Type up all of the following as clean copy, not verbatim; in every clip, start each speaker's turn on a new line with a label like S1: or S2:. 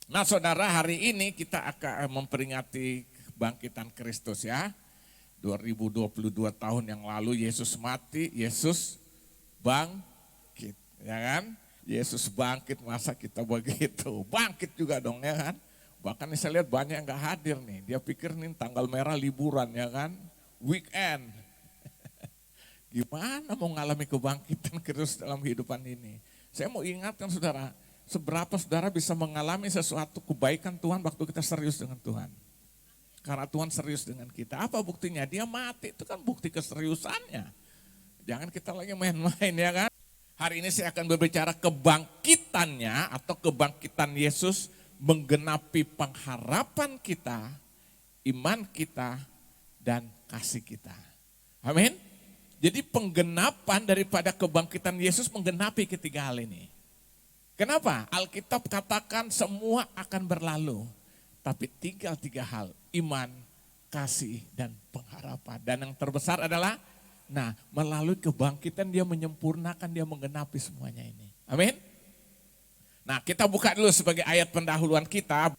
S1: Nah saudara, hari ini kita akan memperingati kebangkitan Kristus ya. 2022 tahun yang lalu Yesus mati, Yesus bangkit, ya kan? Yesus bangkit, masa kita begitu? Bangkit juga dong ya kan? Bahkan saya lihat banyak yang gak hadir nih, dia pikir nih tanggal merah liburan ya kan? Weekend. Gimana mau mengalami kebangkitan Kristus dalam kehidupan ini? Saya mau ingatkan saudara, seberapa saudara bisa mengalami sesuatu kebaikan Tuhan waktu kita serius dengan Tuhan. Karena Tuhan serius dengan kita. Apa buktinya? Dia mati, itu kan bukti keseriusannya. Jangan kita lagi main-main ya kan. Hari ini saya akan berbicara kebangkitannya atau kebangkitan Yesus menggenapi pengharapan kita, iman kita, dan kasih kita. Amin. Jadi penggenapan daripada kebangkitan Yesus menggenapi ketiga hal ini. Kenapa? Alkitab katakan semua akan berlalu. Tapi tinggal tiga hal, iman, kasih, dan pengharapan. Dan yang terbesar adalah, melalui kebangkitan dia menyempurnakan, dia menggenapi semuanya ini. Amin. Nah kita buka dulu sebagai ayat pendahuluan kita.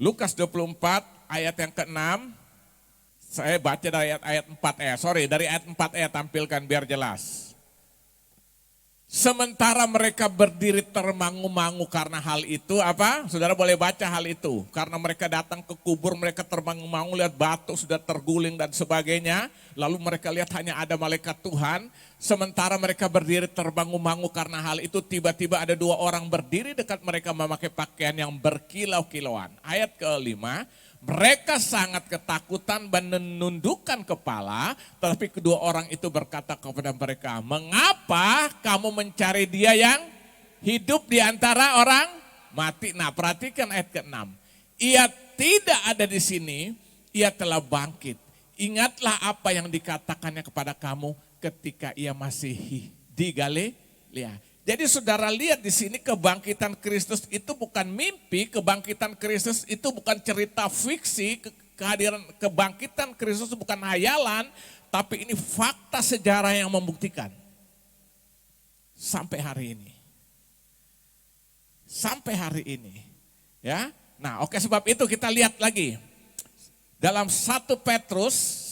S1: Lukas 24 ayat yang ke-6. Saya baca dari ayat 4 dari ayat 4 tampilkan biar jelas. Sementara mereka berdiri termangu-mangu karena hal itu, apa? Saudara boleh baca hal itu. Karena mereka datang ke kubur, mereka termangu-mangu lihat batu sudah terguling dan sebagainya. Lalu mereka lihat hanya ada malaikat Tuhan. Sementara mereka berdiri termangu-mangu karena hal itu, tiba-tiba ada dua orang berdiri dekat mereka memakai pakaian yang berkilau-kilauan. Ayat ke-5. Mereka sangat ketakutan dan menundukkan kepala, tetapi kedua orang itu berkata kepada mereka, mengapa kamu mencari dia yang hidup di antara orang mati? Nah perhatikan ayat ke-6. Ia tidak ada di sini, ia telah bangkit. Ingatlah apa yang dikatakannya kepada kamu ketika ia masih di Galilea. Jadi saudara lihat di sini kebangkitan Kristus itu bukan mimpi, kebangkitan Kristus itu bukan cerita fiksi, kehadiran kebangkitan Kristus bukan hayalan, tapi ini fakta sejarah yang membuktikan. Sampai hari ini. Sampai hari ini. Ya. Nah, oke sebab itu kita lihat lagi. Dalam 1 Petrus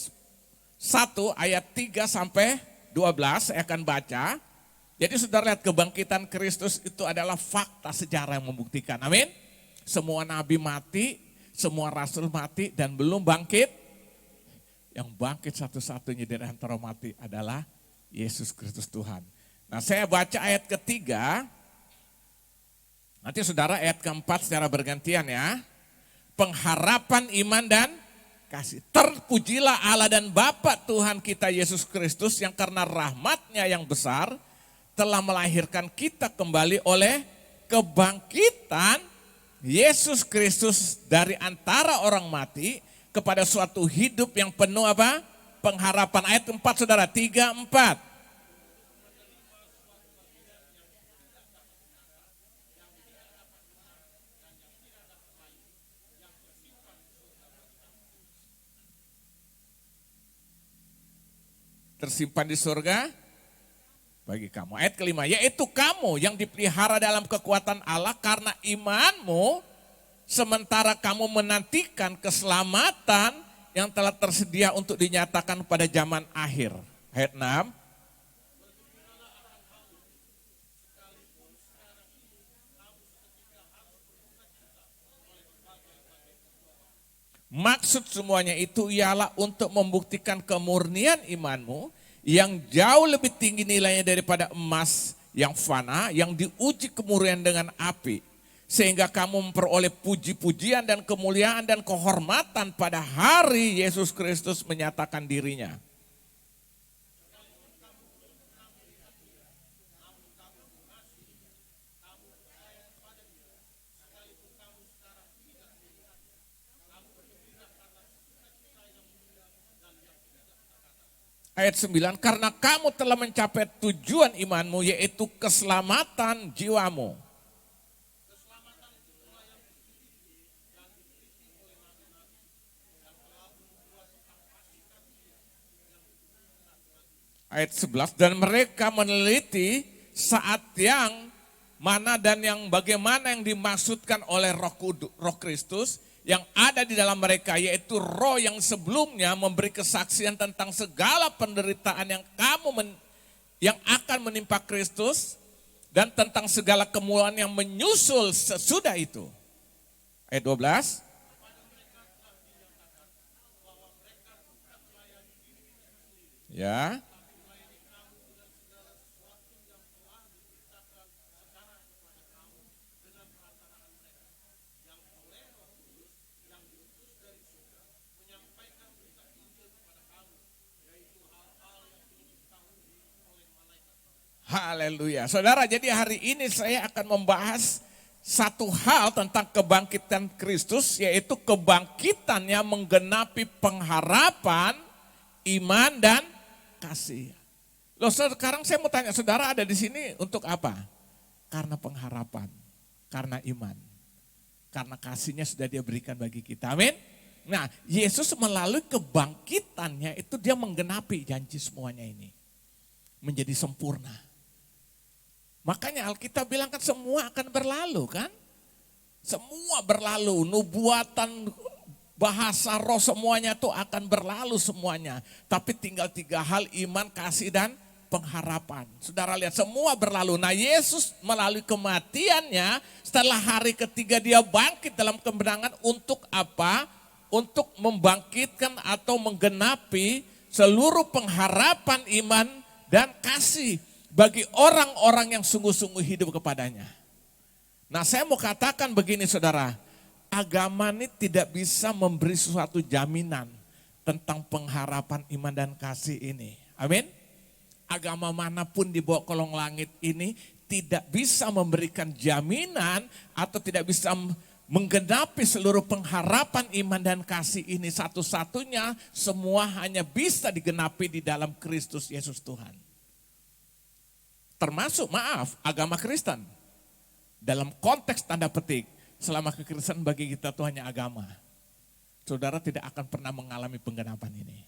S1: 1 ayat 3 sampai 12 saya akan baca. Jadi saudara lihat kebangkitan Kristus itu adalah fakta sejarah yang membuktikan. Amin. Semua nabi mati, semua rasul mati dan belum bangkit. Yang bangkit satu-satunya dari antara mati adalah Yesus Kristus Tuhan. Nah saya baca ayat ketiga. Nanti saudara ayat keempat secara bergantian ya. Pengharapan iman dan kasih. Terpujilah Allah dan Bapa Tuhan kita Yesus Kristus yang karena rahmatnya yang besar telah melahirkan kita kembali oleh kebangkitan Yesus Kristus dari antara orang mati kepada suatu hidup yang penuh apa? Pengharapan. Ayat 4 saudara, 3, 4. Tersimpan di surga bagi kamu. Ayat kelima, yaitu kamu yang dipelihara dalam kekuatan Allah karena imanmu, sementara kamu menantikan keselamatan yang telah tersedia untuk dinyatakan pada zaman akhir. Ayat 6. Maksud semuanya itu ialah untuk membuktikan kemurnian imanmu yang jauh lebih tinggi nilainya daripada emas yang fana, yang diuji kemurnian dengan api. Sehingga kamu memperoleh puji-pujian dan kemuliaan dan kehormatan pada hari Yesus Kristus menyatakan dirinya. Ayat 9, karena kamu telah mencapai tujuan imanmu yaitu keselamatan jiwamu. Ayat 11, dan mereka meneliti saat yang mana dan yang bagaimana yang dimaksudkan oleh Roh Kristus yang ada di dalam mereka, yaitu roh yang sebelumnya memberi kesaksian tentang segala penderitaan yang akan menimpa Kristus dan tentang segala kemuliaan yang menyusul sesudah itu. Ayat 12. Ya. Haleluya. Saudara, jadi hari ini saya akan membahas satu hal tentang kebangkitan Kristus, yaitu kebangkitannya menggenapi pengharapan, iman, dan kasih. Loh, sekarang saya mau tanya, saudara ada di sini untuk apa? Karena pengharapan, karena iman, karena kasihnya sudah dia berikan bagi kita. Amin. Nah, Yesus melalui kebangkitannya itu dia menggenapi janji semuanya ini. Menjadi sempurna. Makanya Alkitab bilang kan semua akan berlalu kan. Semua berlalu, nubuatan, bahasa roh semuanya itu akan berlalu semuanya. Tapi tinggal 3 hal, iman, kasih, dan pengharapan. Saudara lihat semua berlalu. Nah Yesus melalui kematiannya setelah hari ketiga dia bangkit dalam kemenangan untuk apa? Untuk membangkitkan atau menggenapi seluruh pengharapan iman dan kasih bagi orang-orang yang sungguh-sungguh hidup kepadanya. Nah saya mau katakan begini saudara, agama ini tidak bisa memberi suatu jaminan tentang pengharapan iman dan kasih ini. Amin. Agama manapun di bawah kolong langit ini tidak bisa memberikan jaminan atau tidak bisa menggenapi seluruh pengharapan iman dan kasih ini. Satu-satunya semua hanya bisa digenapi di dalam Kristus Yesus Tuhan. Termasuk agama Kristen. Dalam konteks tanda petik, selama kekristenan bagi kita itu hanya agama. Saudara tidak akan pernah mengalami penggenapan ini.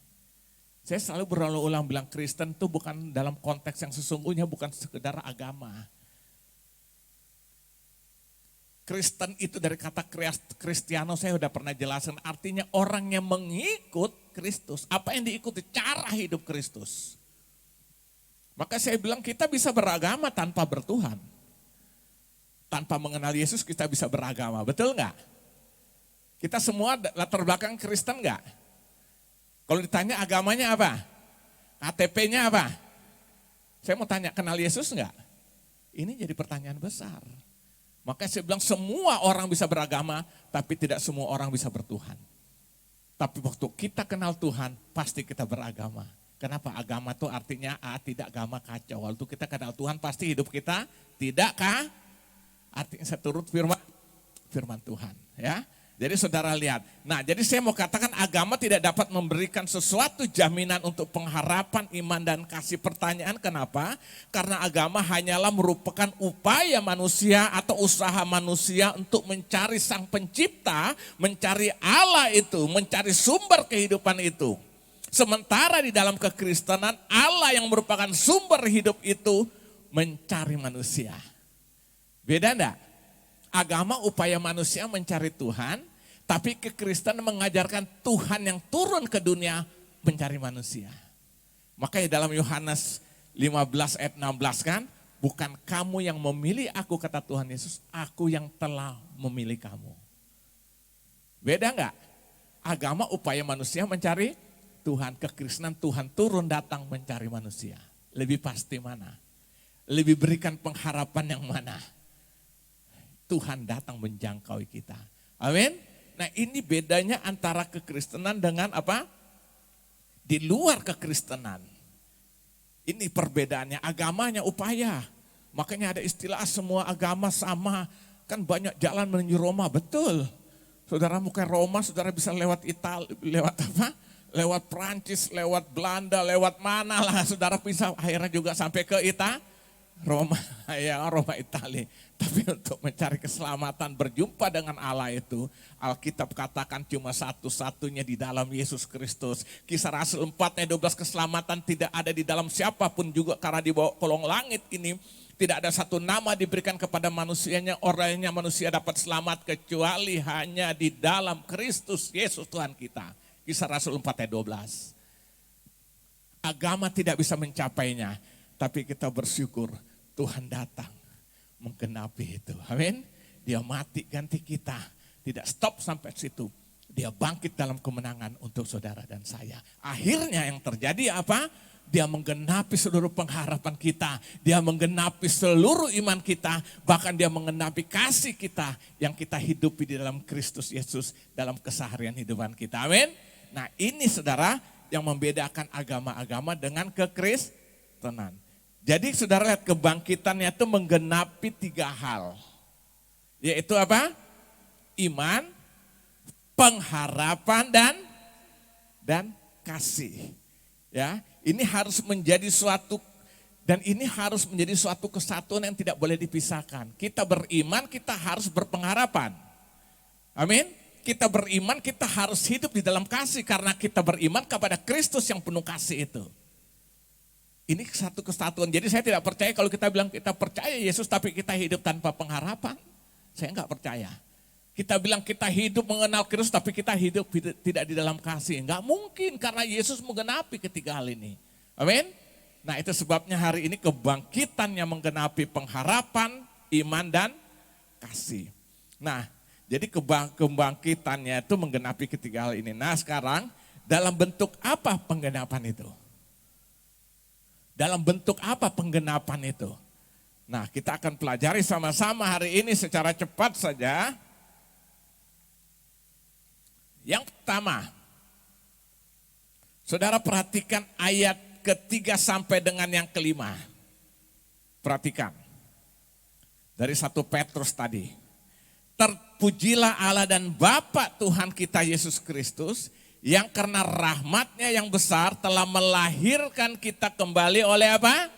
S1: Saya selalu berulang-ulang bilang Kristen itu bukan dalam konteks yang sesungguhnya, bukan sekedar agama. Kristen itu dari kata Kristiano saya sudah pernah jelaskan, artinya orang yang mengikut Kristus. Apa yang diikuti? Cara hidup Kristus. Maka saya bilang kita bisa beragama tanpa bertuhan. Tanpa mengenal Yesus kita bisa beragama, betul nggak? Kita semua latar belakang Kristen nggak? Kalau ditanya agamanya apa? KTP-nya apa? Saya mau tanya, kenal Yesus nggak? Ini jadi pertanyaan besar. Maka saya bilang semua orang bisa beragama, tapi tidak semua orang bisa bertuhan. Tapi waktu kita kenal Tuhan, pasti kita beragama. Kenapa? Agama itu artinya tidak agama kacau. Waktu kita kenal Tuhan pasti hidup kita tidak artinya seturut firman Tuhan. Ya. Jadi saudara lihat. Nah jadi saya mau katakan agama tidak dapat memberikan sesuatu jaminan untuk pengharapan iman dan kasih. Pertanyaan kenapa? Karena agama hanyalah merupakan upaya manusia atau usaha manusia untuk mencari sang pencipta, mencari Allah itu, mencari sumber kehidupan itu. Sementara di dalam kekristenan Allah yang merupakan sumber hidup itu mencari manusia. Beda enggak? Agama upaya manusia mencari Tuhan, tapi kekristenan mengajarkan Tuhan yang turun ke dunia mencari manusia. Makanya dalam Yohanes 15 ayat 16 kan, bukan kamu yang memilih aku kata Tuhan Yesus, aku yang telah memilih kamu. Beda enggak? Agama upaya manusia mencari Tuhan, kekristenan Tuhan turun datang mencari manusia. Lebih pasti mana? Lebih berikan pengharapan yang mana? Tuhan datang menjangkau kita. Amin. Nah ini bedanya antara kekristenan dengan apa? Di luar kekristenan. Ini perbedaannya, agamanya upaya. Makanya ada istilah semua agama sama. Kan banyak jalan menuju Roma, betul. Saudara mau ke Roma, saudara bisa lewat Italia, lewat apa? Lewat Prancis, lewat Belanda, lewat mana lah saudara bisa akhirnya juga sampai ke Roma, ya Roma Italia. Tapi untuk mencari keselamatan berjumpa dengan Allah itu, Alkitab katakan cuma satu-satunya di dalam Yesus Kristus. Kisah Rasul 4 ayat 12 keselamatan tidak ada di dalam siapapun juga karena di bawah kolong langit ini Tidak ada satu nama diberikan kepada manusianya, orangnya manusia dapat selamat kecuali hanya di dalam Kristus Yesus Tuhan kita. Kisah Rasul 4 ayat 12. Agama tidak bisa mencapainya, tapi kita bersyukur Tuhan datang menggenapi itu. Amin. Dia mati ganti kita. Tidak stop sampai situ. Dia bangkit dalam kemenangan untuk saudara dan saya. Akhirnya yang terjadi apa? Dia menggenapi seluruh pengharapan kita. Dia menggenapi seluruh iman kita. Bahkan dia menggenapi kasih kita yang kita hidupi di dalam Kristus Yesus dalam keseharian hidupan kita. Amin. Nah ini saudara yang membedakan agama-agama dengan kekristenan. Jadi saudara lihat kebangkitannya itu menggenapi 3 hal. Yaitu apa? Iman, pengharapan dan kasih. Ya, ini harus menjadi suatu dan ini harus menjadi suatu kesatuan yang tidak boleh dipisahkan. Kita beriman, kita harus berpengharapan. Amin. Kita beriman, kita harus hidup di dalam kasih karena kita beriman kepada Kristus yang penuh kasih itu. Ini satu kesatuan. Jadi saya tidak percaya kalau kita bilang kita percaya Yesus tapi kita hidup tanpa pengharapan. Saya enggak percaya. Kita bilang kita hidup mengenal Kristus tapi kita hidup tidak di dalam kasih. Enggak mungkin karena Yesus menggenapi ketiga hal ini. Amin. Nah itu sebabnya hari ini kebangkitan yang menggenapi pengharapan, iman dan kasih. Nah jadi kebangkitannya itu menggenapi ketiga hal ini. Nah sekarang dalam bentuk apa penggenapan itu? Dalam bentuk apa penggenapan itu? Nah kita akan pelajari sama-sama hari ini secara cepat saja. Yang pertama, saudara perhatikan ayat ketiga sampai dengan yang kelima. Perhatikan, dari 1 Petrus tadi. Terpujilah Allah dan Bapa Tuhan kita Yesus Kristus, yang karena rahmatnya yang besar telah melahirkan kita kembali oleh apa?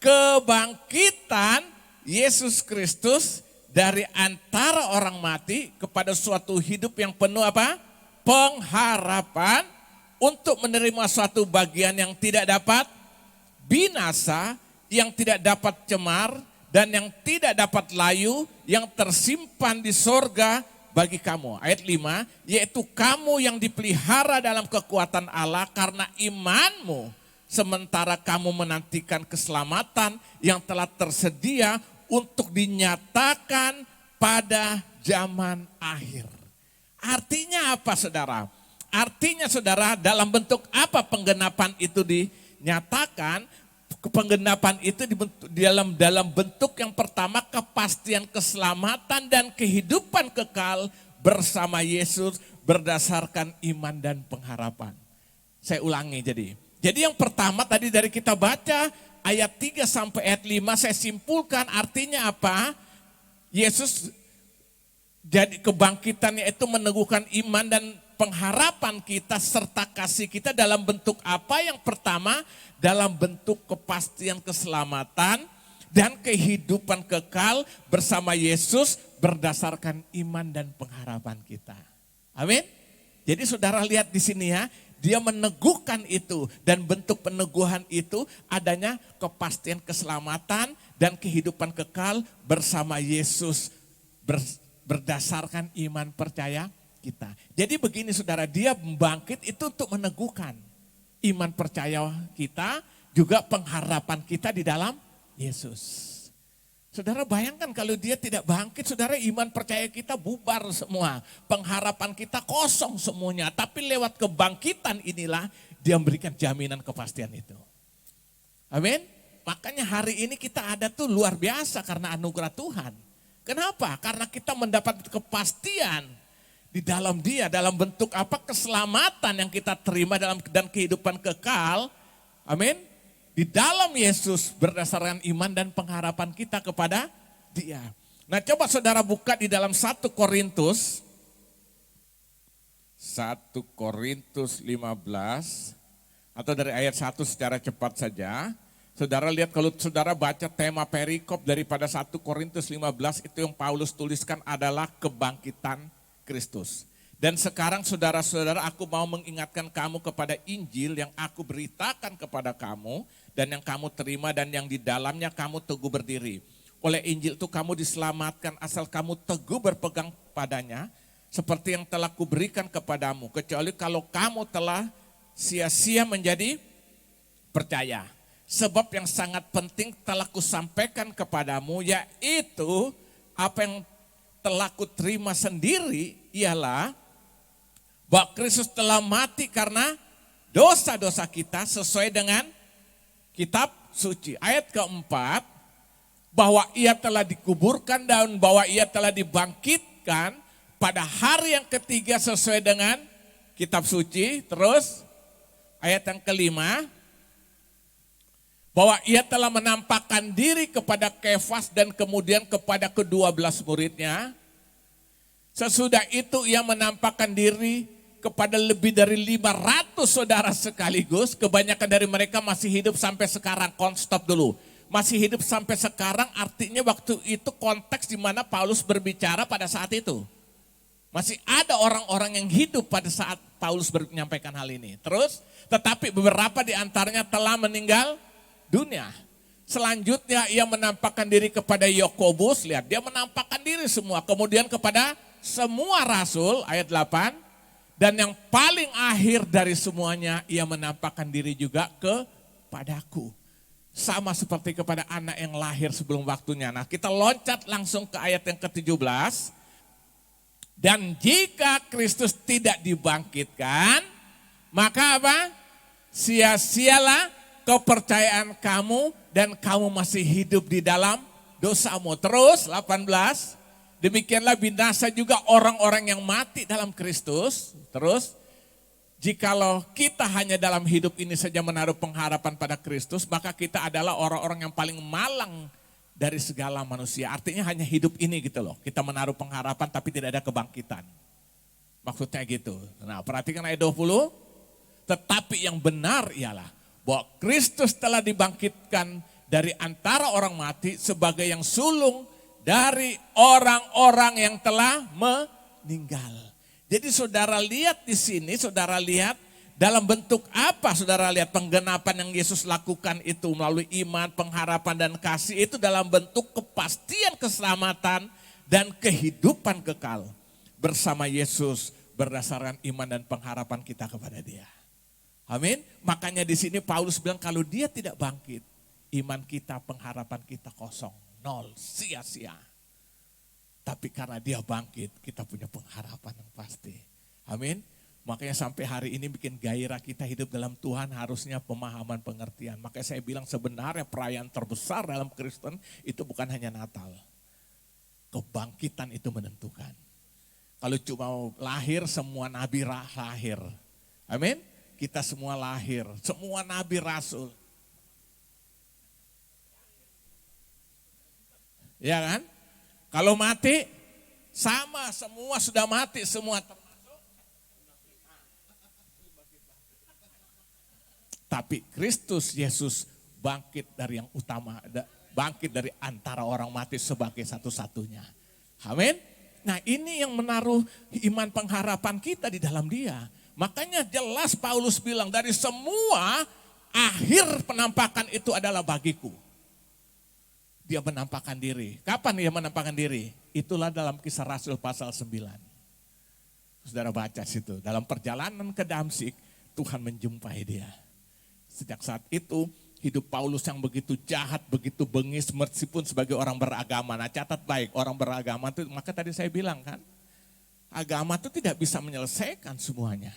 S1: Kebangkitan Yesus Kristus dari antara orang mati kepada suatu hidup yang penuh apa? Pengharapan untuk menerima suatu bagian yang tidak dapat binasa, yang tidak dapat cemar, dan yang tidak dapat layu, yang tersimpan di sorga bagi kamu. Ayat 5, yaitu kamu yang dipelihara dalam kekuatan Allah karena imanmu, sementara kamu menantikan keselamatan yang telah tersedia untuk dinyatakan pada zaman akhir. Artinya apa saudara? Artinya saudara dalam bentuk apa penggenapan itu dinyatakan? Penggenapan itu dalam bentuk yang pertama kepastian keselamatan dan kehidupan kekal bersama Yesus berdasarkan iman dan pengharapan. Saya ulangi jadi. Jadi yang pertama tadi dari kita baca ayat 3 sampai ayat 5 saya simpulkan artinya apa? Yesus jadi kebangkitannya itu meneguhkan iman dan pengharapan kita serta kasih kita dalam bentuk apa? Yang pertama dalam bentuk kepastian keselamatan dan kehidupan kekal bersama Yesus berdasarkan iman dan pengharapan kita. Amin. Jadi saudara lihat di sini ya, dia meneguhkan itu dan bentuk peneguhan itu adanya kepastian keselamatan dan kehidupan kekal bersama Yesus berdasarkan iman percaya kita. Jadi begini saudara, dia bangkit itu untuk meneguhkan iman percaya kita, juga pengharapan kita di dalam Yesus. Saudara bayangkan kalau dia tidak bangkit, saudara iman percaya kita bubar semua. Pengharapan kita kosong semuanya. Tapi lewat kebangkitan inilah dia memberikan jaminan kepastian itu. Amin. Makanya hari ini kita ada tuh luar biasa karena anugerah Tuhan. Kenapa? Karena kita mendapat kepastian di dalam dia, dalam bentuk apa? Keselamatan yang kita terima dan kehidupan kekal. Amin. Di dalam Yesus berdasarkan iman dan pengharapan kita kepada dia. Nah coba saudara buka di dalam 1 Korintus 15 atau dari ayat 1 secara cepat saja. Saudara lihat kalau saudara baca tema perikop daripada 1 Korintus 15 itu yang Paulus tuliskan adalah kebangkitan Kristus. Dan sekarang saudara-saudara aku mau mengingatkan kamu kepada Injil yang aku beritakan kepada kamu dan yang kamu terima dan yang di dalamnya kamu teguh berdiri. Oleh Injil itu kamu diselamatkan asal kamu teguh berpegang padanya seperti yang telah kuberikan kepadamu. Kecuali kalau kamu telah sia-sia menjadi percaya. Sebab yang sangat penting telah kusampaikan kepadamu, yaitu apa yang telah kuterima sendiri ialah bahwa Kristus telah mati karena dosa-dosa kita sesuai dengan kitab suci. Ayat keempat, bahwa ia telah dikuburkan dan bahwa ia telah dibangkitkan pada hari yang ketiga sesuai dengan kitab suci. Terus ayat yang kelima, bahwa ia telah menampakkan diri kepada Kefas dan kemudian kepada ke-12 muridnya. Sesudah itu ia menampakkan diri kepada lebih dari 500 saudara sekaligus. Kebanyakan dari mereka masih hidup sampai sekarang. Stop dulu. Masih hidup sampai sekarang artinya waktu itu konteks di mana Paulus berbicara pada saat itu. Masih ada orang-orang yang hidup pada saat Paulus menyampaikan hal ini. Terus, tetapi beberapa di antaranya telah meninggal dunia. Selanjutnya ia menampakkan diri kepada Yakobus, lihat dia menampakkan diri semua. Kemudian kepada semua rasul, ayat 8. Dan yang paling akhir dari semuanya ia menampakkan diri juga kepadaku. Sama seperti kepada anak yang lahir sebelum waktunya. Nah kita loncat langsung ke ayat yang ke-17. Dan jika Kristus tidak dibangkitkan, maka apa? Sia-sialah kepercayaan kamu dan kamu masih hidup di dalam dosamu. Terus 18, demikianlah binasa juga orang-orang yang mati dalam Kristus. Terus, jikalau kita hanya dalam hidup ini saja menaruh pengharapan pada Kristus, maka kita adalah orang-orang yang paling malang dari segala manusia. Artinya hanya hidup ini gitu loh. Kita menaruh pengharapan tapi tidak ada kebangkitan. Maksudnya gitu. Nah perhatikan ayat 20. Tetapi yang benar ialah bahwa Kristus telah dibangkitkan dari antara orang mati sebagai yang sulung dari orang-orang yang telah meninggal. Jadi saudara lihat di sini, saudara lihat dalam bentuk apa saudara lihat penggenapan yang Yesus lakukan itu melalui iman, pengharapan dan kasih itu dalam bentuk kepastian keselamatan dan kehidupan kekal bersama Yesus berdasarkan iman dan pengharapan kita kepada Dia. Amin. Makanya di sini Paulus bilang kalau dia tidak bangkit, iman kita, pengharapan kita kosong, nol, sia-sia. Tapi karena dia bangkit, kita punya pengharapan yang pasti. Amin. Makanya sampai hari ini bikin gairah kita hidup dalam Tuhan harusnya pemahaman pengertian. Makanya saya bilang sebenarnya perayaan terbesar dalam Kristen itu bukan hanya Natal. Kebangkitan itu menentukan. Kalau cuma lahir, semua nabi lahir. Amin. Kita semua lahir, semua nabi rasul. Ya kan? Kalau mati, sama semua sudah mati, semua termasuk. Tapi Kristus Yesus bangkit dari yang utama, bangkit dari antara orang mati sebagai satu-satunya. Amin. Nah ini yang menaruh iman pengharapan kita di dalam Dia. Makanya jelas Paulus bilang dari semua akhir penampakan itu adalah bagiku. Dia menampakkan diri. Kapan dia menampakkan diri? Itulah dalam Kisah Rasul pasal 9. Saudara baca situ. Dalam perjalanan ke Damsyik, Tuhan menjumpai dia. Sejak saat itu hidup Paulus yang begitu jahat, begitu bengis meskipun sebagai orang beragama. Nah catat baik, orang beragama itu, maka tadi saya bilang kan, agama itu tidak bisa menyelesaikan semuanya.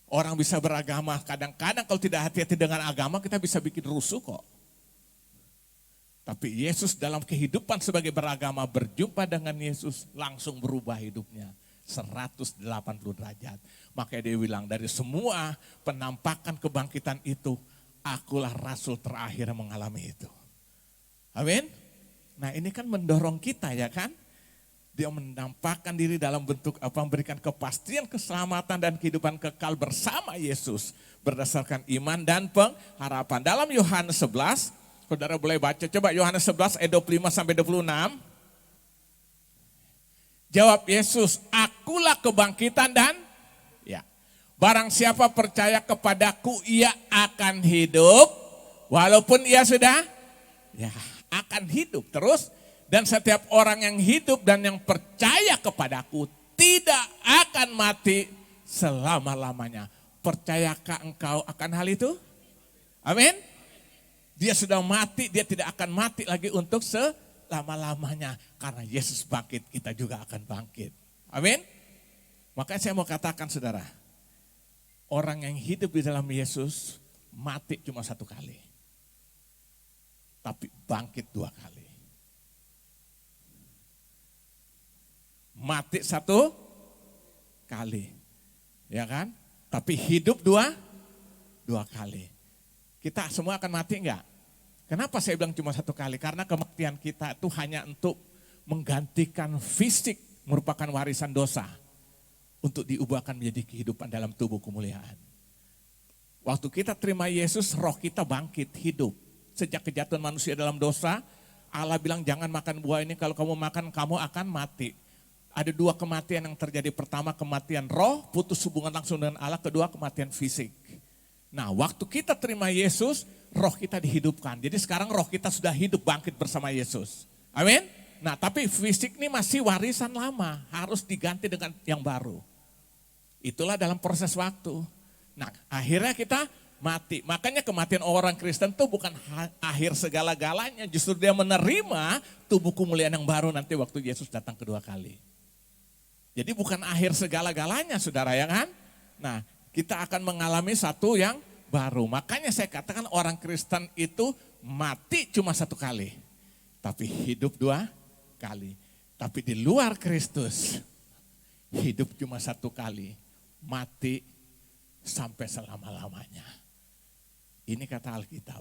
S1: Orang bisa beragama, kadang-kadang kalau tidak hati-hati dengan agama kita bisa bikin rusuh kok. Tapi Yesus dalam kehidupan sebagai beragama berjumpa dengan Yesus langsung berubah hidupnya 180 derajat. Makanya dia bilang dari semua penampakan kebangkitan itu akulah rasul terakhir yang mengalami itu. Amin. Nah ini kan mendorong kita ya kan. Dia menampakkan diri dalam bentuk apa? Memberikan kepastian keselamatan dan kehidupan kekal bersama Yesus. Berdasarkan iman dan pengharapan. Dalam Yohanes 11, saudara boleh baca. Coba Yohanes 11 ayat 25 sampai 26. Jawab Yesus, akulah kebangkitan dan ya. Barang siapa percaya kepadaku, ia akan hidup walaupun ia sudah ya akan hidup terus. Dan setiap orang yang hidup dan yang percaya kepadaku tidak akan mati selama-lamanya. Percayakah engkau akan hal itu? Amin. Dia sudah mati, dia tidak akan mati lagi untuk selama-lamanya. Karena Yesus bangkit, kita juga akan bangkit. Amin. Makanya saya mau katakan saudara, orang yang hidup di dalam Yesus mati cuma satu kali. Tapi bangkit dua kali. Mati satu kali, ya kan? Tapi hidup dua kali. Kita semua akan mati enggak? Kenapa saya bilang cuma satu kali? Karena kematian kita itu hanya untuk menggantikan fisik, merupakan warisan dosa. Untuk diubahkan menjadi kehidupan dalam tubuh kemuliaan. Waktu kita terima Yesus, roh kita bangkit, hidup. Sejak kejatuhan manusia dalam dosa, Allah bilang jangan makan buah ini, kalau kamu makan kamu akan mati. Ada dua kematian yang terjadi. Pertama kematian roh, putus hubungan langsung dengan Allah. Kedua kematian fisik. Nah waktu kita terima Yesus, roh kita dihidupkan. Jadi sekarang roh kita sudah hidup bangkit bersama Yesus. Amin. Nah tapi fisik ini masih warisan lama. Harus diganti dengan yang baru. Itulah dalam proses waktu. Nah akhirnya kita mati. Makanya kematian orang Kristen itu bukan akhir segala-galanya. Justru dia menerima tubuh kemuliaan yang baru nanti waktu Yesus datang kedua kali. Jadi bukan akhir segala-galanya saudara ya kan. Nah kita akan mengalami satu yang baru. Makanya saya katakan orang Kristen itu mati cuma satu kali. Tapi hidup dua kali. Tapi di luar Kristus hidup cuma satu kali. Mati sampai selama-lamanya. Ini kata Alkitab.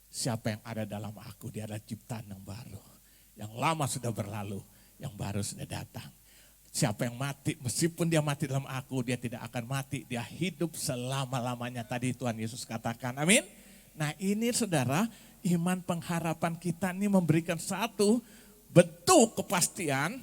S1: Siapa yang ada dalam aku dia adalah ciptaan yang baru. Yang lama sudah berlalu. Yang baru sudah datang. Siapa yang mati, meskipun dia mati dalam aku, dia tidak akan mati. Dia hidup selama-lamanya. Tadi Tuhan Yesus katakan, amin. Nah ini saudara, iman pengharapan kita ini memberikan satu bentuk kepastian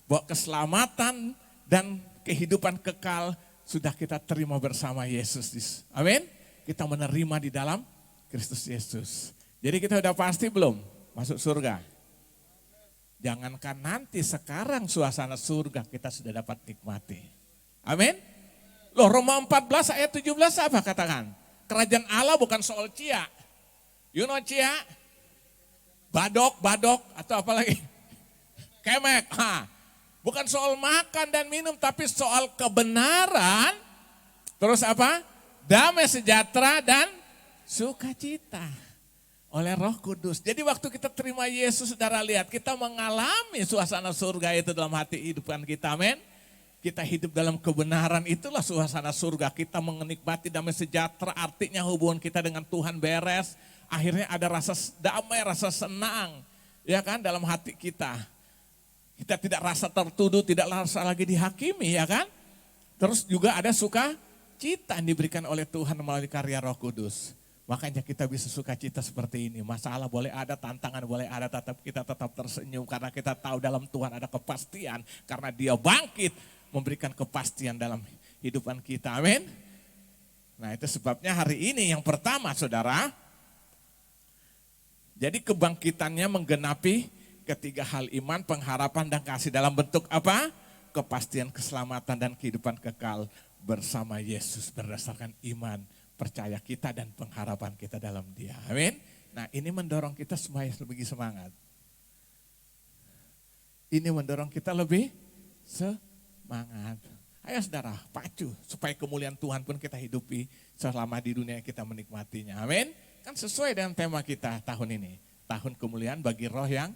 S1: bahwa keselamatan dan kehidupan kekal sudah kita terima bersama Yesus. Amin. Kita menerima di dalam Kristus Yesus. Jadi kita udah pasti belum masuk surga? Jangankan nanti, sekarang suasana surga kita sudah dapat nikmati. Amin. Loh Roma 14 ayat 17 apa katakan? Kerajaan Allah bukan soal cia. You know cia? Badok atau apa lagi? Kemek. Bukan soal makan dan minum tapi soal kebenaran. Terus apa? Damai sejahtera dan sukacita. Oleh Roh Kudus. Jadi waktu kita terima Yesus, saudara lihat, kita mengalami suasana surga itu dalam hati hidupan kita, amin. Kita hidup dalam kebenaran, itulah suasana surga. Kita menikmati damai sejahtera, artinya hubungan kita dengan Tuhan beres. Akhirnya ada rasa damai, rasa senang, ya kan, dalam hati kita. Kita tidak rasa tertuduh, tidak rasa lagi dihakimi, ya kan. Terus juga ada sukacita yang diberikan oleh Tuhan melalui karya Roh Kudus. Makanya kita bisa sukacita seperti ini. Masalah boleh ada, tantangan boleh ada, tetap kita tetap tersenyum. Karena kita tahu dalam Tuhan ada kepastian. Karena dia bangkit memberikan kepastian dalam hidupan kita. Amin. Nah itu sebabnya hari ini yang pertama saudara. Jadi kebangkitannya menggenapi ketiga hal iman, pengharapan dan kasih dalam bentuk apa? Kepastian keselamatan dan kehidupan kekal bersama Yesus berdasarkan iman, percaya kita dan pengharapan kita dalam dia. Amin. Nah ini mendorong kita semuanya lebih semangat. Ini mendorong kita lebih semangat. Ayo saudara, pacu supaya kemuliaan Tuhan pun kita hidupi selama di dunia kita menikmatinya. Amin. Kan sesuai dengan tema kita tahun ini. Tahun kemuliaan bagi roh yang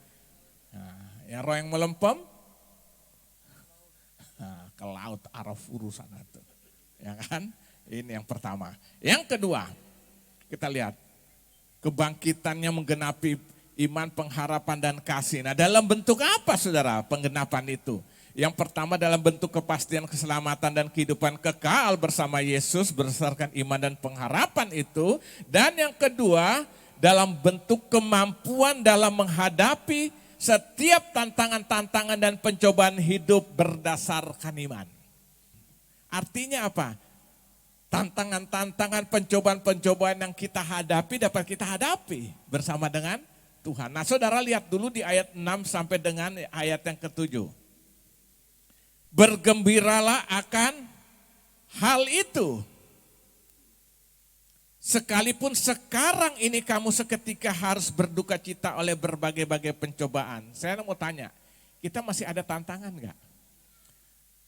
S1: roh yang melempem ke laut Arafuru sana tuh. Ya kan? Ini yang pertama. Yang kedua, kita lihat kebangkitannya menggenapi iman, pengharapan dan kasih. Nah dalam bentuk apa saudara penggenapan itu? Yang pertama dalam bentuk kepastian keselamatan dan kehidupan kekal bersama Yesus berdasarkan iman dan pengharapan itu. Dan yang kedua dalam bentuk kemampuan dalam menghadapi setiap tantangan-tantangan dan pencobaan hidup berdasarkan iman. Artinya apa? Tantangan-tantangan, pencobaan-pencobaan yang kita hadapi dapat kita hadapi bersama dengan Tuhan. Nah saudara lihat dulu di ayat 6 sampai dengan ayat yang ke-7. Bergembiralah akan hal itu. Sekalipun sekarang ini kamu seketika harus berduka cita oleh berbagai-bagai pencobaan. Saya mau tanya, kita masih ada tantangan enggak?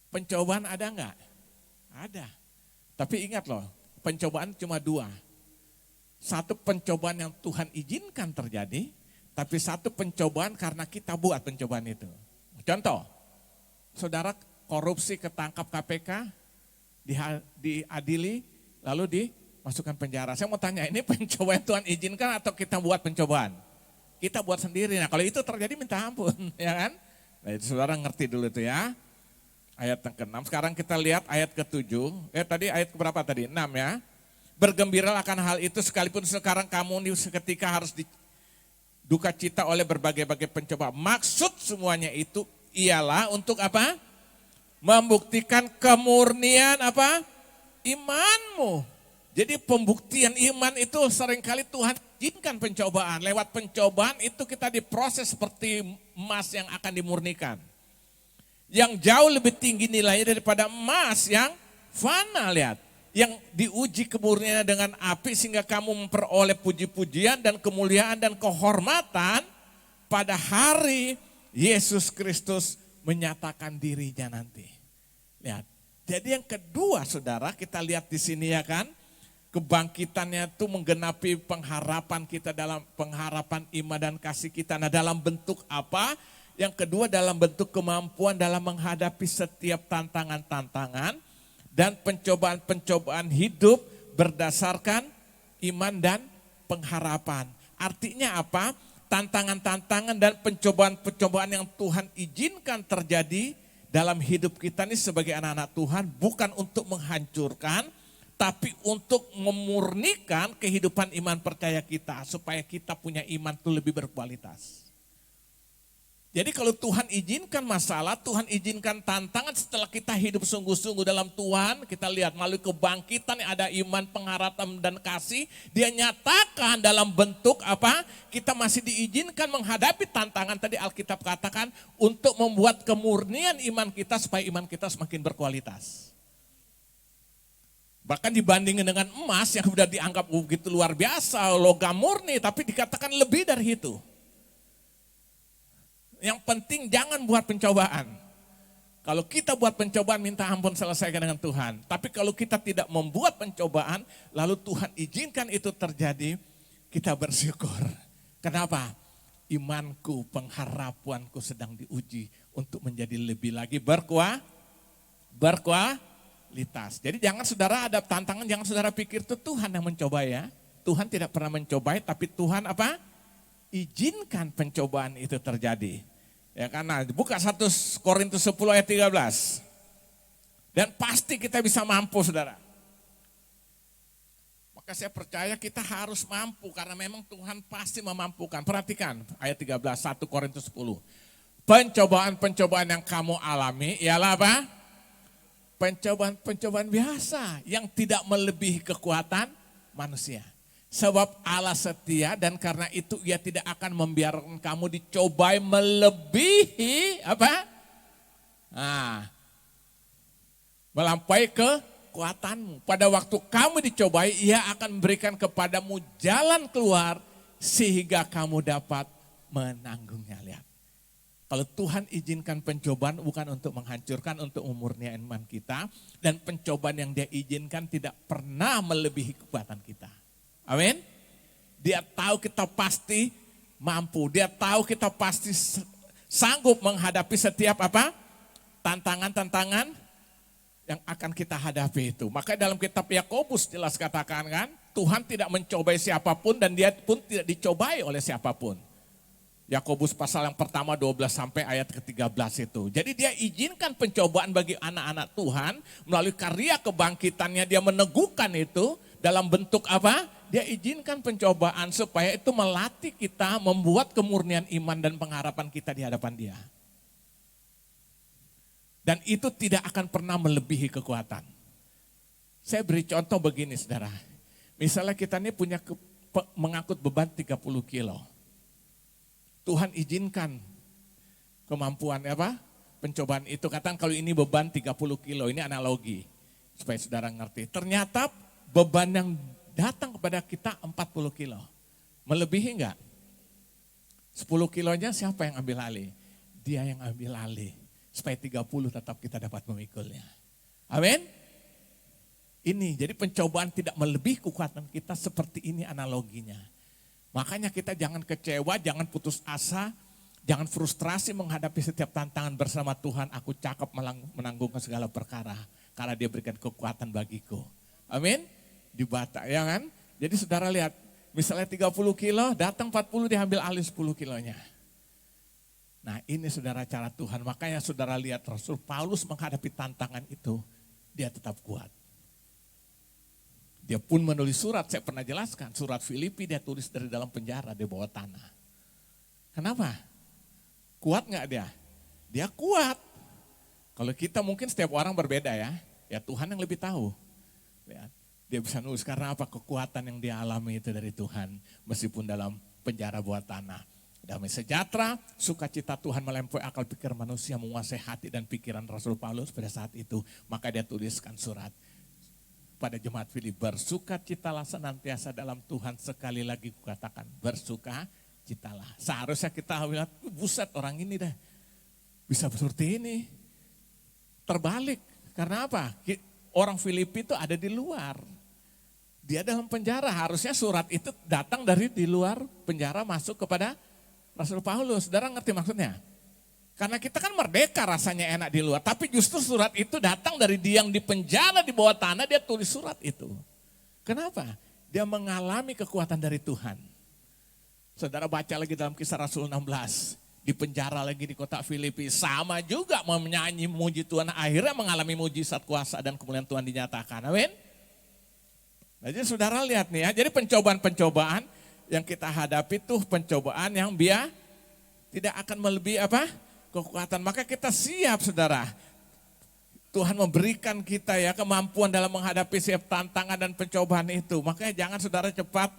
S1: Pencobaan ada enggak? Ada. Tapi ingat loh, pencobaan cuma dua. Satu pencobaan yang Tuhan izinkan terjadi, tapi satu pencobaan karena kita buat pencobaan itu. Contoh, saudara korupsi ketangkap KPK, diadili, lalu dimasukkan penjara. Saya mau tanya, ini pencobaan Tuhan izinkan atau kita buat pencobaan? Kita buat sendiri. Nah kalau itu terjadi minta ampun, ya kan? Nah itu saudara ngerti dulu itu ya. Ayat yang ke-6, sekarang kita lihat ayat ke-7. Tadi ayat keberapa tadi? 6 ya. Bergembiralah akan hal itu sekalipun sekarang kamu seketika harus duka cita oleh berbagai-bagai pencobaan. Maksud semuanya itu ialah untuk apa? Membuktikan kemurnian apa? Imanmu. Jadi pembuktian iman itu seringkali Tuhan izinkan pencobaan. Lewat pencobaan itu kita diproses seperti emas yang akan dimurnikan. Yang jauh lebih tinggi nilainya daripada emas yang fana, lihat. Yang diuji kemurniannya dengan api sehingga kamu memperoleh puji-pujian dan kemuliaan dan kehormatan pada hari Yesus Kristus menyatakan dirinya nanti. Lihat. Jadi yang kedua saudara kita lihat di sini ya kan. Kebangkitannya itu menggenapi pengharapan kita dalam pengharapan iman dan kasih kita. Nah dalam bentuk apa? Yang kedua dalam bentuk kemampuan dalam menghadapi setiap tantangan-tantangan dan pencobaan-pencobaan hidup berdasarkan iman dan pengharapan. Artinya apa? Tantangan-tantangan dan pencobaan-pencobaan yang Tuhan izinkan terjadi dalam hidup kita ini sebagai anak-anak Tuhan bukan untuk menghancurkan, tapi untuk memurnikan kehidupan iman percaya kita supaya kita punya iman itu lebih berkualitas. Jadi kalau Tuhan izinkan masalah, Tuhan izinkan tantangan setelah kita hidup sungguh-sungguh dalam Tuhan, kita lihat melalui kebangkitan yang ada iman, pengharapan dan kasih, dia nyatakan dalam bentuk apa? Kita masih diizinkan menghadapi tantangan tadi Alkitab katakan untuk membuat kemurnian iman kita supaya iman kita semakin berkualitas. Bahkan dibandingkan dengan emas yang sudah dianggap begitu luar biasa, logam murni, tapi dikatakan lebih dari itu. Yang penting jangan buat pencobaan. Kalau kita buat pencobaan minta ampun selesaikan dengan Tuhan. Tapi kalau kita tidak membuat pencobaan lalu Tuhan izinkan itu terjadi, kita bersyukur. Kenapa? Imanku, pengharapanku sedang diuji untuk menjadi lebih lagi berkualitas. Jadi jangan saudara ada tantangan, jangan saudara pikir itu Tuhan yang mencoba ya. Tuhan tidak pernah mencobai tapi Tuhan apa? Izinkan pencobaan itu terjadi. Ya karena buka 1 Korintus 10 ayat 13. Dan pasti kita bisa mampu saudara. Maka saya percaya kita harus mampu karena memang Tuhan pasti memampukan. Perhatikan ayat 13 1 Korintus 10. Pencobaan-pencobaan yang kamu alami ialah apa? Pencobaan-pencobaan biasa yang tidak melebihi kekuatan manusia. Sebab Allah setia dan karena itu ia tidak akan membiarkan kamu dicobai melebihi apa? Nah, melampaui kekuatanmu. Pada waktu kamu dicobai, ia akan memberikan kepadamu jalan keluar sehingga kamu dapat menanggungnya. Lihat. Kalau Tuhan izinkan pencobaan bukan untuk menghancurkan, untuk memurnikan iman kita. Dan pencobaan yang dia izinkan tidak pernah melebihi kekuatan kita. Amin. Dia tahu kita pasti mampu. Dia tahu kita pasti sanggup menghadapi setiap apa? Tantangan-tantangan yang akan kita hadapi itu. Maka dalam kitab Yakobus jelas katakan kan, Tuhan tidak mencobai siapapun dan dia pun tidak dicobai oleh siapapun. Yakobus pasal yang pertama 12 sampai ayat ke-13 itu. Jadi dia izinkan pencobaan bagi anak-anak Tuhan melalui karya kebangkitannya dia meneguhkan itu dalam bentuk apa? Dia izinkan pencobaan supaya itu melatih kita membuat kemurnian iman dan pengharapan kita di hadapan dia. Dan itu tidak akan pernah melebihi kekuatan. Saya beri contoh begini saudara. Misalnya kita ini punya mengangkut beban 30 kilo. Tuhan izinkan kemampuan apa? Pencobaan itu. Katakan kalau ini beban 30 kilo, ini analogi. Supaya saudara ngerti. Ternyata beban yang datang kepada kita 40 kilo. Melebihi enggak? 10 kilonya siapa yang ambil alih? Dia yang ambil alih. Supaya 30 tetap kita dapat memikulnya. Amin. Ini, jadi pencobaan tidak melebihi kekuatan kita, seperti ini analoginya. Makanya kita jangan kecewa, jangan putus asa, jangan frustrasi menghadapi setiap tantangan bersama Tuhan. Aku cakap menanggungkan segala perkara, karena Dia berikan kekuatan bagiku. Amin. Dibata, ya kan? Jadi saudara lihat, misalnya 30 kilo, datang 40 diambil alih 10 kilonya. Nah ini saudara cara Tuhan, makanya saudara lihat Rasul Paulus menghadapi tantangan itu, dia tetap kuat. Dia pun menulis surat, saya pernah jelaskan, surat Filipi dia tulis dari dalam penjara, di bawah tanah. Kenapa? Kuat gak dia? Dia kuat. Kalau kita mungkin setiap orang berbeda ya Tuhan yang lebih tahu. Dia bisa nulis karena apa? Kekuatan yang dia alami itu dari Tuhan, meskipun dalam penjara bawah tanah. Damai sejahtera, sukacita Tuhan melampaui akal pikir manusia, menguasai hati dan pikiran Rasul Paulus pada saat itu. Maka dia tuliskan surat pada jemaat Filipi, bersukacitalah senantiasa dalam Tuhan, sekali lagi kukatakan bersukacitalah. Seharusnya kita lihat, buset orang ini dah bisa seperti ini. Terbalik, karena apa? Orang Filipi itu ada di luar. Dia dalam penjara, harusnya surat itu datang dari di luar penjara masuk kepada Rasul Paulus. Saudara ngerti maksudnya? Karena kita kan merdeka rasanya enak di luar. Tapi justru surat itu datang dari dia yang di penjara di bawah tanah, dia tulis surat itu. Kenapa? Dia mengalami kekuatan dari Tuhan. Saudara baca lagi dalam Kisah Rasul 16. Di penjara lagi di kota Filipi. Sama juga mau menyanyi muji Tuhan. Akhirnya mengalami mujizat kuasa dan kemuliaan Tuhan dinyatakan. Amin. Nah, jadi saudara lihat nih ya. Jadi pencobaan-pencobaan yang kita hadapi tuh pencobaan yang dia tidak akan melebihi apa? Kekuatan. Maka kita siap saudara. Tuhan memberikan kita ya kemampuan dalam menghadapi setiap tantangan dan pencobaan itu. Makanya jangan saudara cepat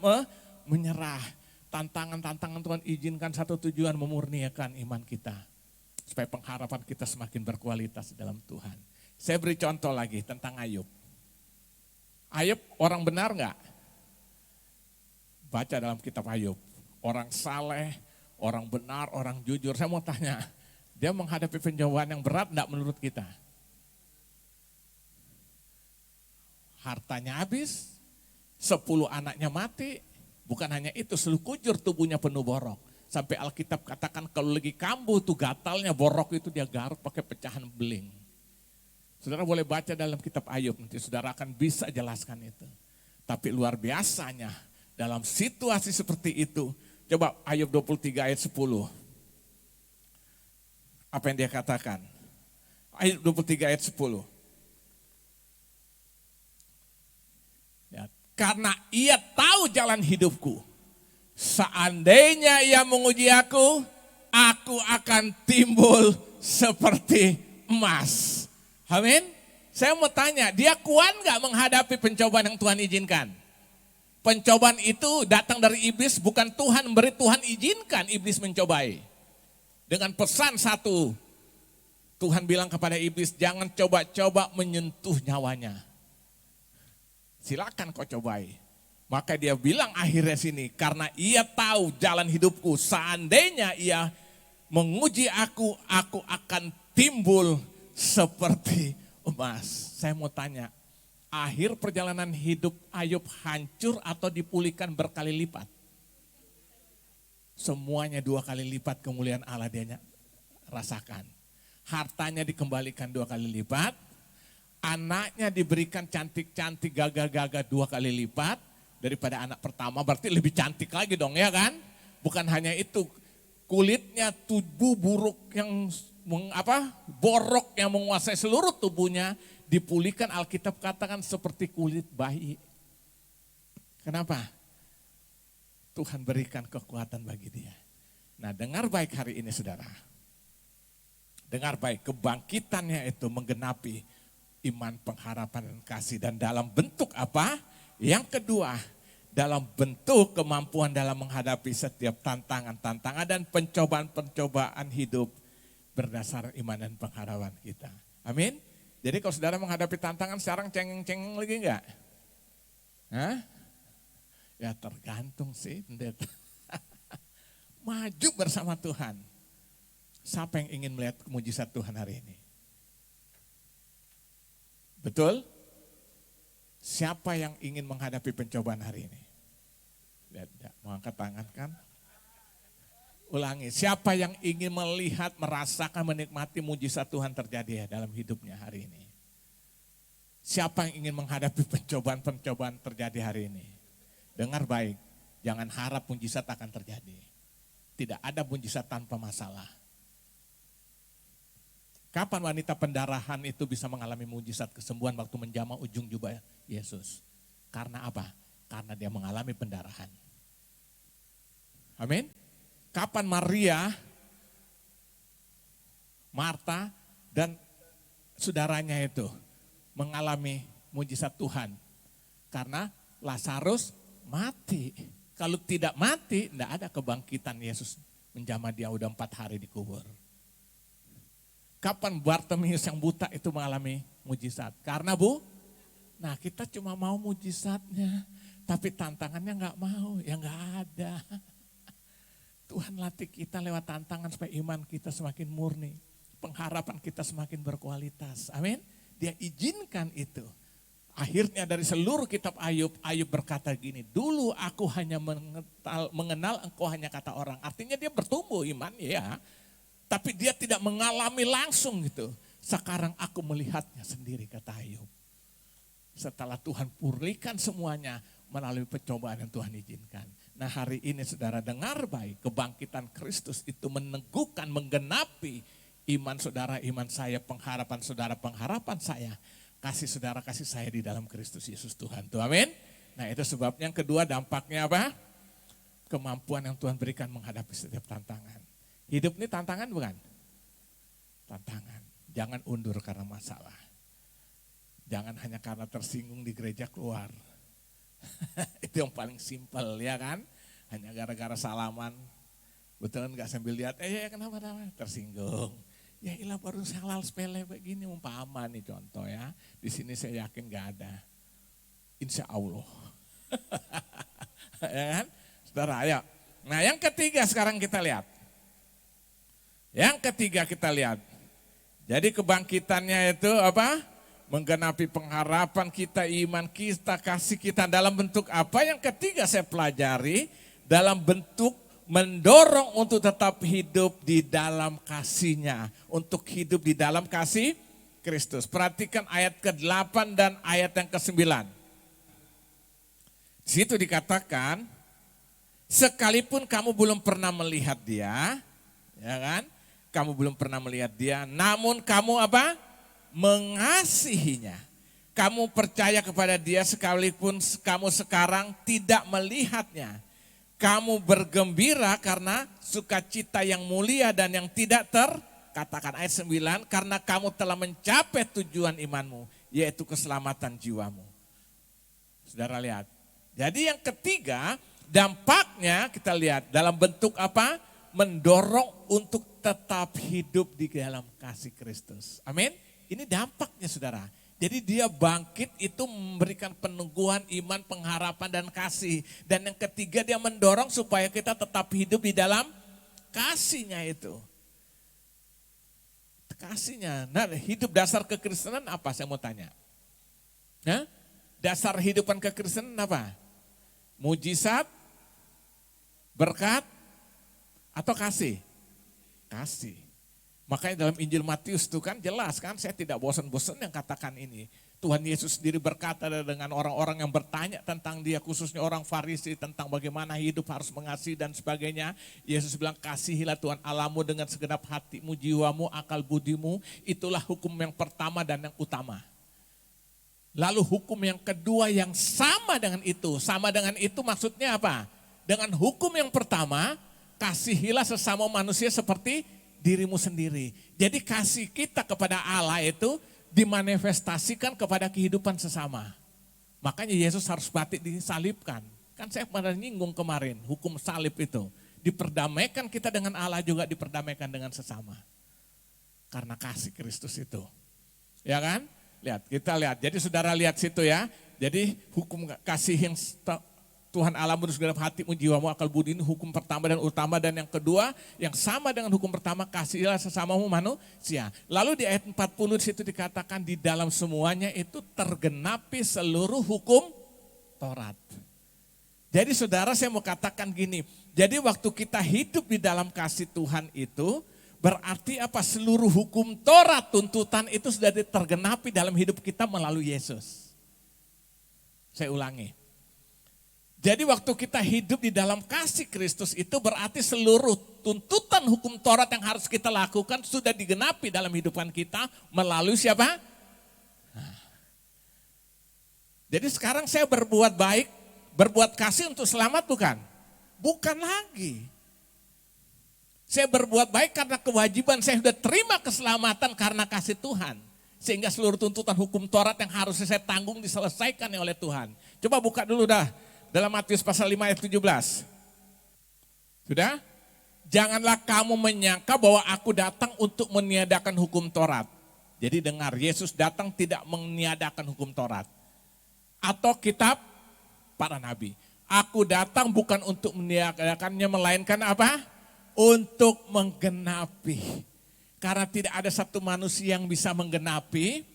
S1: menyerah. Tantangan-tantangan Tuhan izinkan satu tujuan, memurniakan iman kita. Supaya pengharapan kita semakin berkualitas dalam Tuhan. Saya beri contoh lagi tentang Ayub. Ayub orang benar enggak? Baca dalam kitab Ayub. Orang saleh, orang benar, orang jujur. Saya mau tanya, dia menghadapi pencobaan yang berat enggak menurut kita? Hartanya habis, 10 anaknya mati, bukan hanya itu, sekujur tubuhnya penuh borok. Sampai Alkitab katakan kalau lagi kambuh tuh gatalnya borok itu dia garuk pakai pecahan beling. Saudara boleh baca dalam kitab Ayub, nanti saudara akan bisa jelaskan itu. Tapi luar biasanya dalam situasi seperti itu, coba Ayub 23 ayat 10. Apa yang dia katakan? Ayub 23 ayat 10. Karena ia tahu jalan hidupku. Seandainya ia menguji aku akan timbul seperti emas. Amin. Saya mau tanya, dia kuat gak menghadapi pencobaan yang Tuhan izinkan? Pencobaan itu datang dari iblis, bukan Tuhan memberi, Tuhan izinkan iblis mencobai. Dengan pesan satu, Tuhan bilang kepada iblis, jangan coba-coba menyentuh nyawanya. Silakan kau cobai. Maka dia bilang akhirnya sini, karena ia tahu jalan hidupku, seandainya ia menguji aku akan timbul seperti emas. Saya mau tanya, akhir perjalanan hidup Ayub hancur atau dipulihkan berkali lipat? Semuanya 2 kali lipat kemuliaan Allah dia rasakan. Hartanya dikembalikan 2 kali lipat. Anaknya diberikan cantik-cantik, gagah-gagah 2 kali lipat daripada anak pertama, berarti lebih cantik lagi dong ya kan? Bukan hanya itu, kulitnya tubuh buruk yang borok yang menguasai seluruh tubuhnya dipulihkan, Alkitab katakan seperti kulit bayi. Kenapa? Tuhan berikan kekuatan bagi dia. Nah, dengar baik hari ini saudara. Dengar baik, kebangkitannya itu menggenapi Iman, pengharapan, dan kasih. Dan dalam bentuk apa? Yang kedua, dalam bentuk kemampuan dalam menghadapi setiap tantangan-tantangan dan pencobaan-pencobaan hidup berdasar iman dan pengharapan kita. Amin. Jadi kalau saudara menghadapi tantangan sekarang cengeng-cengeng lagi enggak? Hah? Ya tergantung sih, pendeta. Maju bersama Tuhan. Siapa yang ingin melihat mujizat Tuhan hari ini? Betul? Siapa yang ingin menghadapi pencobaan hari ini? Lihat, mau angkat tangan kan? Ulangi, siapa yang ingin melihat, merasakan, menikmati mujizat Tuhan terjadi ya dalam hidupnya hari ini? Siapa yang ingin menghadapi pencobaan-pencobaan terjadi hari ini? Dengar baik, jangan harap mujizat akan terjadi. Tidak ada mujizat tanpa masalah. Kapan wanita pendarahan itu bisa mengalami mujizat kesembuhan waktu menjamah ujung jubah Yesus? Karena apa? Karena dia mengalami pendarahan. Amin. Kapan Maria, Marta, dan saudaranya itu mengalami mujizat Tuhan? Karena Lazarus mati. Kalau tidak mati, tidak ada kebangkitan Yesus menjamah dia udah 4 hari dikubur. Kapan Bartimeus yang buta itu mengalami mujizat? Karena nah kita cuma mau mujizatnya, tapi tantangannya nggak mau, ya nggak ada. Tuhan latih kita lewat tantangan supaya iman kita semakin murni, pengharapan kita semakin berkualitas. Amin. Dia izinkan itu. Akhirnya dari seluruh kitab Ayub, Ayub berkata gini, dulu aku hanya mengenal engkau hanya kata orang. Artinya dia bertumbuh iman ya, tapi dia tidak mengalami langsung gitu. Sekarang aku melihatnya sendiri kata Ayub. Setelah Tuhan pulihkan semuanya melalui pencobaan yang Tuhan izinkan. Nah hari ini saudara dengar baik, kebangkitan Kristus itu meneguhkan, menggenapi iman saudara, iman saya, pengharapan saudara, pengharapan saya. Kasih saudara, kasih saya di dalam Kristus Yesus Tuhan. Tuh, amin. Nah itu sebabnya yang kedua dampaknya apa? Kemampuan yang Tuhan berikan menghadapi setiap tantangan. Hidup ini tantangan bukan? Tantangan. Jangan undur karena masalah. Jangan hanya karena tersinggung di gereja keluar. Itu yang paling simpel ya kan? Hanya gara-gara salaman. Betulan gak sambil lihat, kenapa? Tersinggung. Ya ilah baru halal sepele begini umpama nih contoh ya. Di sini saya yakin gak ada. Insya Allah. Ya kan? Saudara ayo. Nah yang ketiga sekarang kita lihat. Yang ketiga kita lihat. Jadi kebangkitannya itu apa? Menggenapi pengharapan kita, iman kita, kasih kita dalam bentuk apa? Yang ketiga saya pelajari dalam bentuk mendorong untuk tetap hidup di dalam kasih-Nya. Untuk hidup di dalam kasih Kristus. Perhatikan ayat ke-8 dan ayat yang ke-9. Di situ dikatakan, sekalipun kamu belum pernah melihat dia, ya kan? Kamu belum pernah melihat dia, namun kamu apa? Mengasihinya. Kamu percaya kepada dia sekalipun kamu sekarang tidak melihatnya. Kamu bergembira karena sukacita yang mulia dan yang tidak terkatakan. Ayat 9, karena kamu telah mencapai tujuan imanmu, yaitu keselamatan jiwamu. Saudara lihat. Jadi yang ketiga, dampaknya kita lihat dalam bentuk apa? Mendorong untuk tetap hidup di dalam kasih Kristus. Amin. Ini dampaknya saudara. Jadi dia bangkit itu memberikan peneguhan iman, pengharapan dan kasih. Dan yang ketiga dia mendorong supaya kita tetap hidup di dalam kasih-Nya itu. Kasih-Nya. Nah hidup dasar kekristenan apa saya mau tanya? Nah, dasar hidupan kekristenan apa? Mujizat, berkat, atau kasih? Kasih. Makanya dalam Injil Matius itu kan jelas kan, saya tidak bosan-bosan yang katakan ini. Tuhan Yesus sendiri berkata dengan orang-orang yang bertanya tentang dia, khususnya orang Farisi tentang bagaimana hidup harus mengasihi dan sebagainya. Yesus bilang, kasihilah Tuhan Allahmu dengan segenap hatimu, jiwamu, akal budimu. Itulah hukum yang pertama dan yang utama. Lalu hukum yang kedua yang sama dengan itu. Sama dengan itu maksudnya apa? Dengan hukum yang pertama, kasihilah sesama manusia seperti dirimu sendiri. Jadi kasih kita kepada Allah itu dimanifestasikan kepada kehidupan sesama. Makanya Yesus harus mati disalibkan. Kan saya pada nyinggung kemarin, hukum salib itu. Diperdamaikan kita dengan Allah juga diperdamaikan dengan sesama. Karena kasih Kristus itu. Ya kan? Lihat, kita lihat. Jadi saudara lihat situ ya. Jadi hukum kasih yang Tuhan Allah menurut dalam hatimu, jiwamu, akal budi ini hukum pertama dan utama. Dan yang kedua, yang sama dengan hukum pertama, kasihilah sesamamu manusia. Lalu di ayat 40 di situ dikatakan di dalam semuanya itu tergenapi seluruh hukum Taurat. Jadi saudara saya mau katakan gini, jadi waktu kita hidup di dalam kasih Tuhan itu, berarti apa? Seluruh hukum Taurat, tuntutan itu sudah tergenapi dalam hidup kita melalui Yesus. Saya ulangi. Jadi waktu kita hidup di dalam kasih Kristus itu berarti seluruh tuntutan hukum Taurat yang harus kita lakukan sudah digenapi dalam hidupan kita melalui siapa? Nah. Jadi sekarang saya berbuat baik, berbuat kasih untuk selamat bukan? Bukan lagi. Saya berbuat baik karena kewajiban, saya sudah terima keselamatan karena kasih Tuhan. Sehingga seluruh tuntutan hukum Taurat yang harus saya tanggung diselesaikan oleh Tuhan. Coba buka dulu dah. Dalam Matius pasal 5 ayat 17. Sudah? Janganlah kamu menyangka bahwa aku datang untuk meniadakan hukum Taurat. Jadi dengar, Yesus datang tidak meniadakan hukum Taurat. Atau kitab para nabi. Aku datang bukan untuk meniadakannya, melainkan apa? Untuk menggenapi. Karena tidak ada satu manusia yang bisa menggenapi,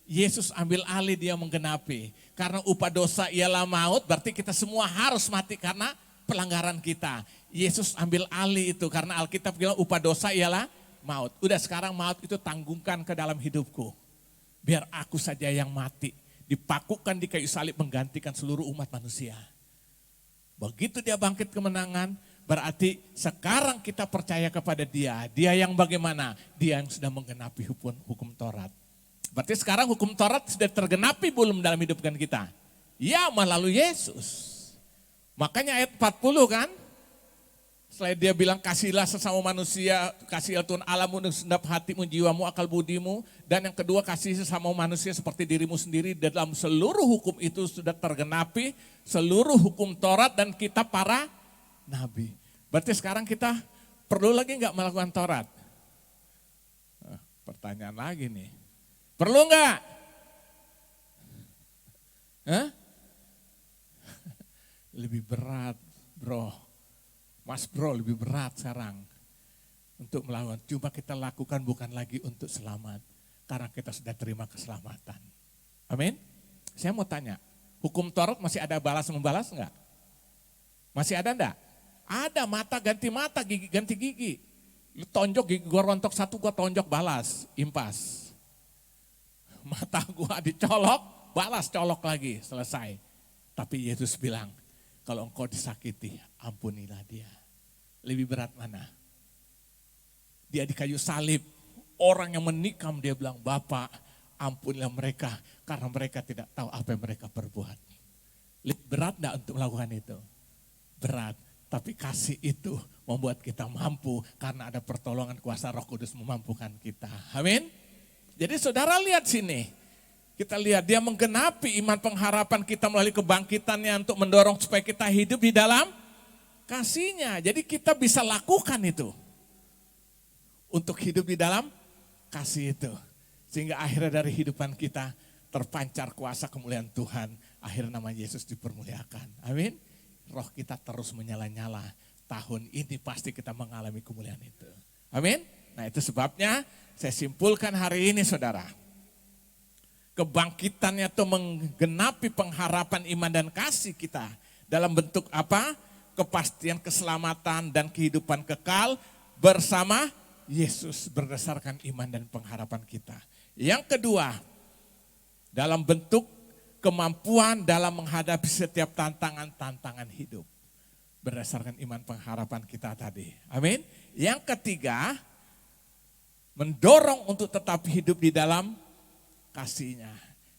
S1: Yesus ambil alih, dia menggenapi. Karena upah dosa ialah maut, berarti kita semua harus mati karena pelanggaran kita. Yesus ambil alih itu karena Alkitab bilang upah dosa ialah maut. Udah sekarang maut itu tanggungkan ke dalam hidupku. Biar aku saja yang mati. Dipakukan di kayu salib menggantikan seluruh umat manusia. Begitu dia bangkit kemenangan, berarti sekarang kita percaya kepada dia. Dia yang bagaimana? Dia yang sudah menggenapi hukum Taurat. Berarti sekarang hukum Taurat sudah tergenapi belum dalam hidupkan kita? Ya, melalui Yesus. Makanya ayat 40 kan, selain dia bilang kasihilah sesama manusia, kasihilah Tuhan Allahmu dengan segenap hatimu, jiwamu, akal budimu. Dan yang kedua, kasih sesama manusia seperti dirimu sendiri. Dalam seluruh hukum itu sudah tergenapi, seluruh hukum Taurat dan kita para nabi. Berarti sekarang kita perlu lagi nggak melakukan Taurat? Pertanyaan lagi nih. Perlu enggak? Hah? Lebih berat bro. Mas bro lebih berat sekarang. Untuk melawan. Cuma kita lakukan bukan lagi untuk selamat. Karena kita sudah terima keselamatan. Amin. Saya mau tanya. Hukum Taurat masih ada balas membalas enggak? Masih ada enggak? Ada, mata, gigi ganti gigi. Lu tonjok gigi gua rontok satu, gua tonjok balas. Impas. Mata gua dicolok, balas colok lagi, selesai. Tapi Yesus bilang, kalau engkau disakiti, ampunilah dia. Lebih berat mana? Dia di kayu salib, orang yang menikam dia bilang, Bapak ampunilah mereka, karena mereka tidak tahu apa yang mereka perbuat. Lebih berat enggak untuk melakukan itu? Berat, tapi kasih itu membuat kita mampu, karena ada pertolongan kuasa Roh Kudus memampukan kita. Amin. Jadi saudara lihat sini, kita lihat dia menggenapi iman pengharapan kita melalui kebangkitannya untuk mendorong supaya kita hidup di dalam kasih-Nya. Jadi kita bisa lakukan itu, untuk hidup di dalam kasih itu. Sehingga akhirnya dari hidupan kita terpancar kuasa kemuliaan Tuhan, akhirnya nama Yesus dipermuliakan. Amin. Roh kita terus menyala-nyala, tahun ini pasti kita mengalami kemuliaan itu. Amin. Nah itu sebabnya saya simpulkan hari ini saudara. Kebangkitannya itu menggenapi pengharapan iman dan kasih kita. Dalam bentuk apa? Kepastian keselamatan dan kehidupan kekal bersama Yesus berdasarkan iman dan pengharapan kita. Yang kedua, dalam bentuk kemampuan dalam menghadapi setiap tantangan-tantangan hidup. Berdasarkan iman pengharapan kita tadi. Amin. Yang ketiga, mendorong untuk tetap hidup di dalam kasih-Nya.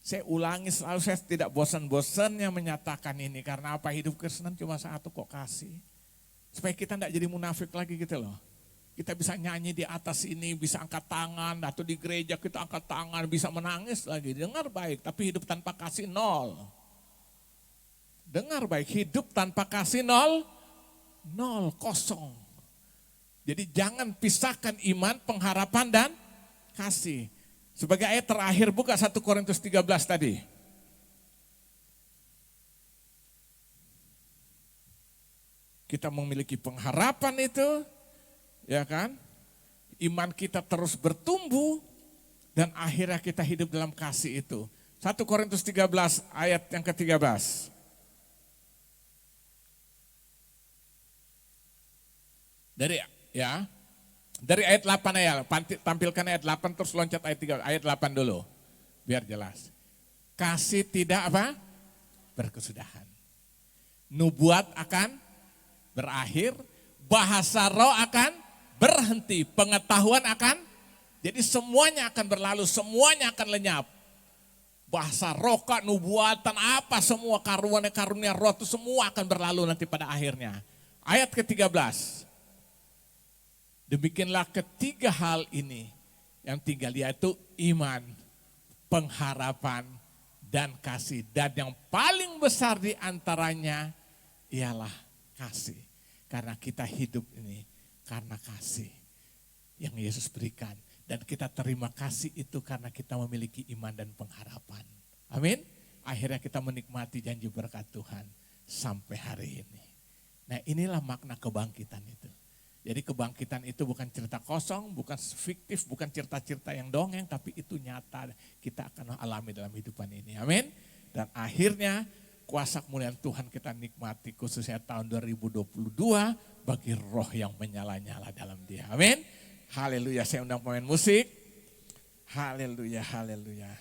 S1: Saya ulangi selalu, saya tidak bosan-bosannya menyatakan ini. Karena apa? Hidup Kristen cuma satu kok, kasih. Supaya kita tidak jadi munafik lagi gitu loh. Kita bisa nyanyi di atas ini, bisa angkat tangan, atau di gereja kita angkat tangan, bisa menangis lagi. Dengar baik, tapi hidup tanpa kasih nol. Dengar baik, hidup tanpa kasih nol, kosong. Jadi jangan pisahkan iman, pengharapan, dan kasih. Sebagai ayat terakhir, buka 1 Korintus 13 tadi. Kita memiliki pengharapan itu, ya kan? Iman kita terus bertumbuh dan akhirnya kita hidup dalam kasih itu. 1 Korintus 13 ayat yang ke-13. Dari ayat 8 ya, tampilkan ayat 8 terus loncat ayat 3, ayat 8 dulu. Biar jelas. Kasih tidak apa? Berkesudahan. Nubuat akan berakhir, bahasa roh akan berhenti, pengetahuan akan, jadi semuanya akan berlalu, semuanya akan lenyap. Bahasa roh, nubuatan, apa semua karunia roh itu semua akan berlalu nanti pada akhirnya. Ayat ke-13. Demikianlah ketiga hal ini yang tinggal, yaitu iman, pengharapan, dan kasih. Dan yang paling besar di antaranya ialah kasih. Karena kita hidup ini karena kasih yang Yesus berikan. Dan kita terima kasih itu karena kita memiliki iman dan pengharapan. Amin. Akhirnya kita menikmati janji berkat Tuhan sampai hari ini. Nah, inilah makna kebangkitan itu. Jadi kebangkitan itu bukan cerita kosong, bukan fiktif, bukan cerita-cerita yang dongeng, tapi itu nyata kita akan alami dalam hidupan ini. Amin. Dan akhirnya kuasa kemuliaan Tuhan kita nikmati khususnya tahun 2022 bagi roh yang menyala-nyala dalam dia. Amin. Haleluya. Saya undang pemain musik. Haleluya, haleluya.